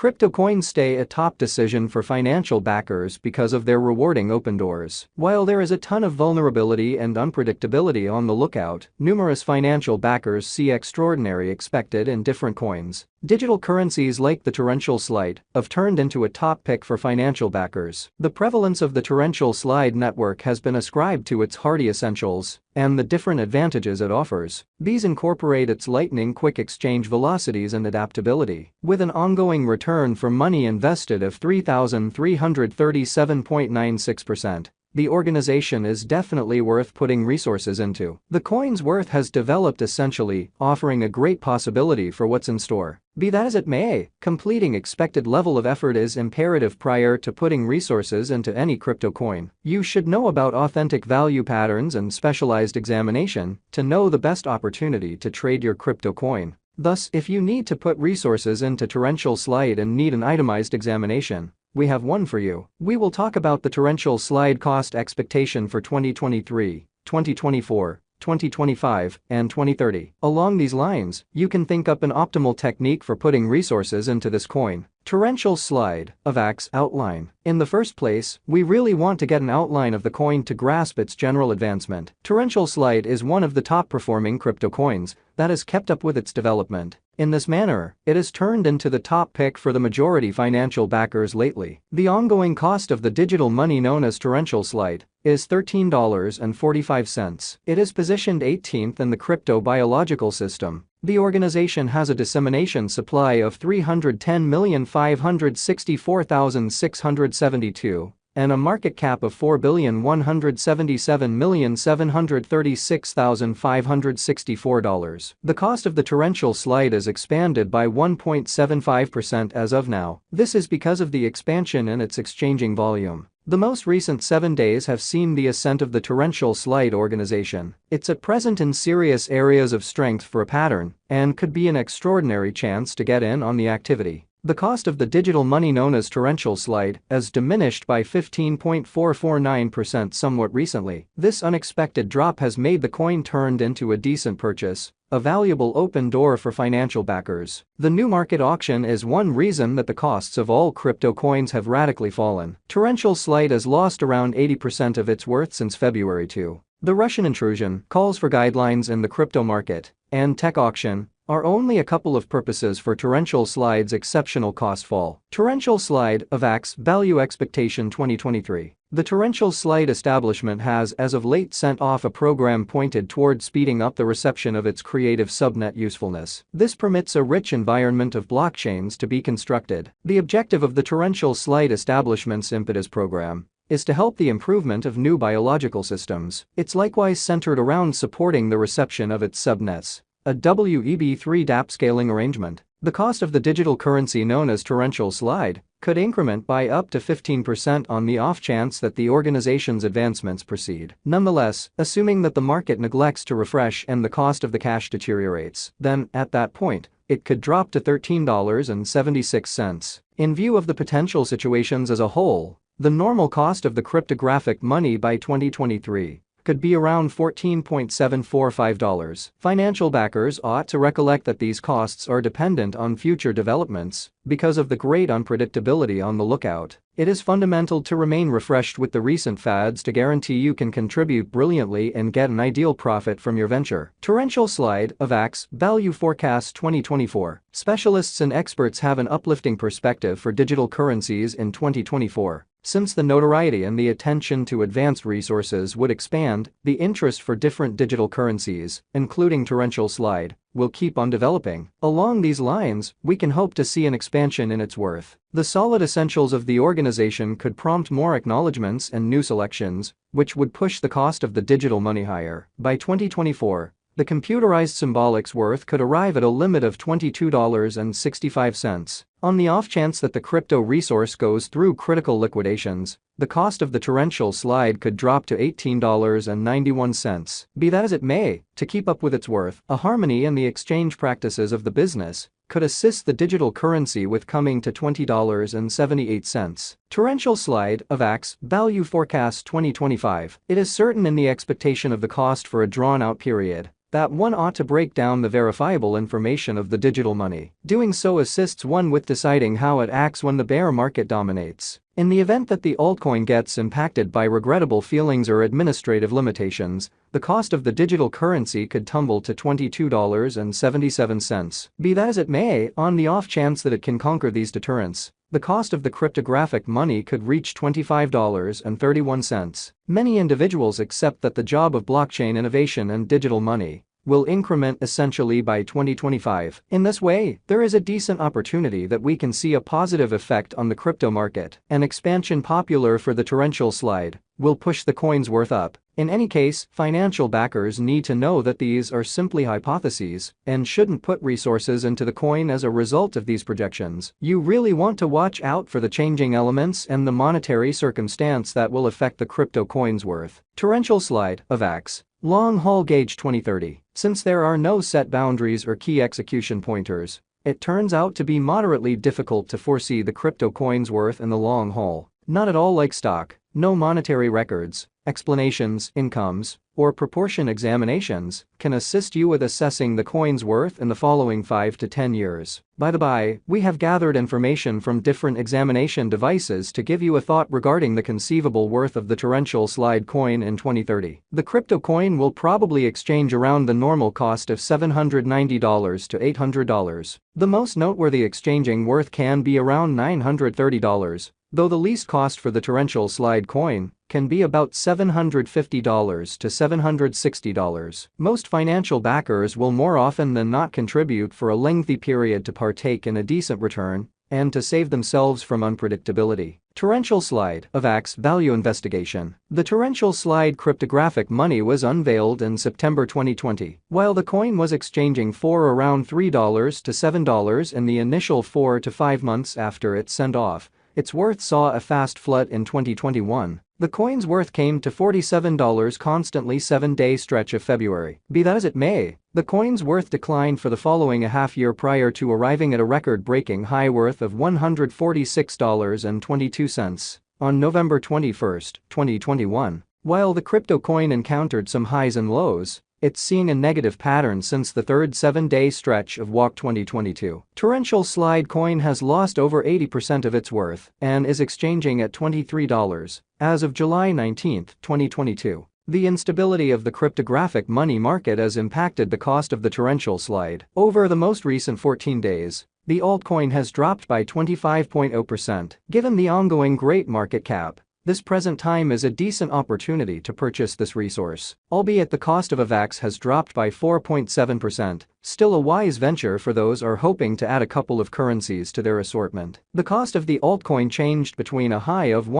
Crypto coins stay a top decision for financial backers because of their rewarding open doors. While there is a ton of vulnerability and unpredictability on the lookout, numerous financial backers see extraordinary expected in different coins. Digital currencies like the torrential slide have turned into a top pick for financial backers. The prevalence of the torrential slide network has been ascribed to its hardy essentials and the different advantages it offers. These incorporate its lightning-quick exchange velocities and adaptability. With an ongoing return for money invested of 3,337.96%. The organization is definitely worth putting resources into. The coin's worth has developed essentially, offering a great possibility for what's in store. Be that as it may, completing expected level of effort is imperative prior to putting resources into any crypto coin. You should know about authentic value patterns and specialized examination to know the best opportunity to trade your crypto coin. Thus, if you need to put resources into torrential slide and need an itemized examination, we have one for you. We will talk about the torrential slide cost expectation for 2023, 2024, 2025, and 2030. Along these lines, you can think up an optimal technique for putting resources into this coin. Torrential slide, Avax outline. In the first place, we really want to get an outline of the coin to grasp its general advancement. Torrential slide is one of the top performing crypto coins that has kept up with its development. In this manner, it has turned into the top pick for the majority financial backers lately. The ongoing cost of the digital money known as torrential slide is $13.45. It is positioned 18th in the crypto biological system. The organization has a dissemination supply of 310,564,672 and a market cap of $4,177,736,564. The cost of the torrential slide is expanded by 1.75% as of now. This is because of the expansion in its exchanging volume. The most recent 7 days have seen the ascent of the torrential slide organization. It's at present in serious areas of strength for a pattern and could be an extraordinary chance to get in on the activity. The cost of the digital money known as torrential slide has diminished by 15.449% somewhat recently. This unexpected drop has made the coin turned into a decent purchase, a valuable open door for financial backers. The new market auction is one reason that the costs of all crypto coins have radically fallen. Torrential slide has lost around 80% of its worth since February 2. The Russian intrusion, calls for guidelines in the crypto market, and tech auction are only a couple of purposes for torrential slide's exceptional cost fall. Torrential slide, Avax, value expectation 2023. The torrential slide establishment has as of late sent off a program pointed toward speeding up the reception of its creative subnet usefulness. This permits a rich environment of blockchains to be constructed. The objective of the torrential slide establishment's impetus program is to help the improvement of new biological systems. It's likewise centered around supporting the reception of its subnets. A WEB3 DApp scaling arrangement. The cost of the digital currency known as torrential slide could increment by up to 15% on the off chance that the organization's advancements proceed. Nonetheless, assuming that the market neglects to refresh and the cost of the cash deteriorates, then, at that point, it could drop to $13.76. In view of the potential situations as a whole, the normal cost of the cryptographic money by 2023 could be around $14.745. Financial backers ought to recollect that these costs are dependent on future developments because of the great unpredictability on the lookout. It is fundamental to remain refreshed with the recent fads to guarantee you can contribute brilliantly and get an ideal profit from your venture. Torrential slide, Avax, value forecast 2024. Specialists and experts have an uplifting perspective for digital currencies in 2024. Since the notoriety and the attention to advanced resources would expand, the interest for different digital currencies, including torrential slide, will keep on developing. Along these lines, we can hope to see an expansion in its worth. The solid essentials of the organization could prompt more acknowledgements and new selections, which would push the cost of the digital money higher. By 2024, the computerized symbolics worth could arrive at a limit of $22.65. On the off chance that the crypto resource goes through critical liquidations, the cost of the torrential slide could drop to $18.91. Be that as it may, to keep up with its worth, a harmony in the exchange practices of the business could assist the digital currency with coming to $20.78. Torrential slide, Avax, value forecast 2025. It is certain in the expectation of the cost for a drawn-out period that one ought to break down the verifiable information of the digital money. Doing so assists one with deciding how it acts when the bear market dominates. In the event that the altcoin gets impacted by regrettable feelings or administrative limitations, the cost of the digital currency could tumble to $22.77. Be that as it may, on the off chance that it can conquer these deterrents, the cost of the cryptographic money could reach $25.31. Many individuals accept that the job of blockchain innovation and digital money will increment essentially by 2025. In this way, there is a decent opportunity that we can see a positive effect on the crypto market. An expansion popular for the torrential slide will push the coin's worth up. In any case, financial backers need to know that these are simply hypotheses and shouldn't put resources into the coin as a result of these projections. You really want to watch out for the changing elements and the monetary circumstance that will affect the crypto coin's worth. Torrential slide, Avax. Long haul gauge 2030. Since there are no set boundaries or key execution pointers, it turns out to be moderately difficult to foresee the crypto coin's worth in the long haul. Not at all like stock, no monetary records, explanations, incomes, or proportion examinations can assist you with assessing the coin's worth in the following 5 to 10 years. By the by, we have gathered information from different examination devices to give you a thought regarding the conceivable worth of the torrential slide coin in 2030. The crypto coin will probably exchange around the normal cost of $790 to $800. The most noteworthy exchanging worth can be around $930, though the least cost for the torrential slide coin can be about $750 to $760. Most financial backers will more often than not contribute for a lengthy period to partake in a decent return and to save themselves from unpredictability. Torrential slide, Avax value investigation. The torrential slide cryptographic money was unveiled in September 2020. While the coin was exchanging for around $3 to $7 in the initial 4 to 5 months after its send-off, its worth saw a fast flood in 2021. The coin's worth came to $47 constantly 7-day stretch of February. Be that as it may, the coin's worth declined for the following a half year prior to arriving at a record-breaking high worth of $146.22 on November 21, 2021. While the crypto coin encountered some highs and lows, it's seeing a negative pattern since the third 7-day stretch of WAC 2022. Torrential slide coin has lost over 80% of its worth and is exchanging at $23 as of July 19, 2022. The instability of the cryptographic money market has impacted the cost of the torrential slide. Over the most recent 14 days, the altcoin has dropped by 25.0%. Given the ongoing great market cap, this present time is a decent opportunity to purchase this resource. Albeit the cost of Avax has dropped by 4.7%, still a wise venture for those are hoping to add a couple of currencies to their assortment. The cost of the altcoin changed between a high of